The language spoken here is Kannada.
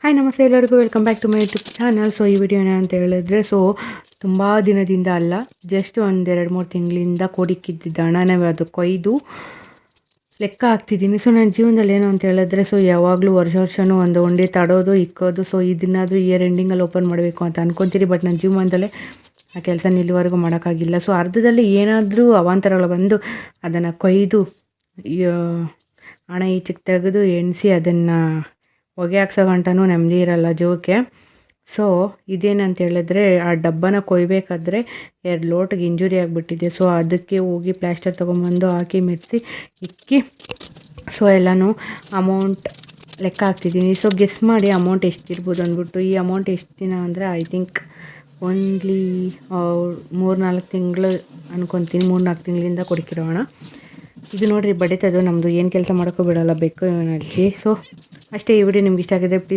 ಹಾಯ್ ನಮಸ್ತೆ ಎಲ್ಲರಿಗೂ welcome back to my YouTube channel. So ಈ ವಿಡಿಯೋ ಏನಂತ ಹೇಳಿದ್ರೆ, ತುಂಬ ದಿನದಿಂದ ಅಲ್ಲ, ಜಸ್ಟ್ ಒಂದು 2-3 ತಿಂಗಳಿಂದ ಕೋಡಿಕ್ಕಿದ್ದಿದ್ದ ಹಣನ ಅದು ಕೊಯ್ದು ಲೆಕ್ಕ ಹಾಕ್ತಿದ್ದೀನಿ. ಸೊ ನನ್ನ ಜೀವನದಲ್ಲಿ ಏನು ಅಂತ ಹೇಳಿದ್ರೆ, ಯಾವಾಗಲೂ ವರ್ಷನೂ ಒಂದು ಉಂಡೆ ತಡೋದು ಇಕ್ಕೋದು. ಇದನ್ನಾದರೂ ಇಯರ್ ಎಂಡಿಂಗಲ್ಲಿ ಓಪನ್ ಮಾಡಬೇಕು ಅಂತ ಅಂದ್ಕೊತೀನಿ. ಬಟ್ ನನ್ನ ಜೀವನದಲ್ಲೇ ಆ ಕೆಲಸ ಇಲ್ಲಿವರೆಗೂ ಮಾಡೋಕ್ಕಾಗಿಲ್ಲ. ಅರ್ಧದಲ್ಲಿ ಏನಾದರೂ ಅವಾಂತರಗಳು ಬಂದು ಅದನ್ನು ಕೊಯ್ದು ಹಣ ಈಚೆಗೆ ತೆಗೆದು ಎಣಿಸಿ ಅದನ್ನು ಹೊಗೆ ಹಾಕ್ಸೋ ಗಂಟನೂ ನೆಮ್ಮದಿ ಇರಲ್ಲ ಜೀವಕ್ಕೆ. ಇದೇನಂತ ಹೇಳಿದ್ರೆ, ಆ ಡಬ್ಬನ ಕೊಯ್ಬೇಕಾದ್ರೆ 2 ಲೋಟ್ಗೆ ಇಂಜುರಿ ಆಗಿಬಿಟ್ಟಿದೆ. ಅದಕ್ಕೆ ಹೋಗಿ ಪ್ಲಾಸ್ಟರ್ ತೊಗೊಂಬಂದು ಹಾಕಿ ಮೆತ್ತಿಸಿ ಇಕ್ಕಿ ಎಲ್ಲನೂ ಅಮೌಂಟ್ ಲೆಕ್ಕ ಹಾಕ್ತಿದ್ದೀನಿ. ಗೆಸ್ ಮಾಡಿ ಅಮೌಂಟ್ ಎಷ್ಟಿರ್ಬೋದು ಅಂದ್ಬಿಟ್ಟು. ಈ ಅಮೌಂಟ್ ಎಷ್ಟು ದಿನ ಅಂದರೆ ಐ ಥಿಂಕ್ ಓನ್ಲಿ 3-4 ತಿಂಗಳು ಅನ್ಕೊತೀನಿ. 3-4 ತಿಂಗಳಿಂದ ಕೊಡ್ಕಿರೋ ಹಣ ಇದು. ನೋಡಿರಿ ಬಡಿತದು ನಮ್ಮದು, ಏನು ಕೆಲಸ ಮಾಡೋಕ್ಕೂ ಬಿಡೋಲ್ಲ, ಬೇಕು ಇವನ ಅಜ್ಜಿ. ಅಷ್ಟೇ. ಈ ವಿಡಿಯೋ ನಿಮ್ಗೆ ಇಷ್ಟ ಆಗಿದೆ ಪ್ಲೀಸ್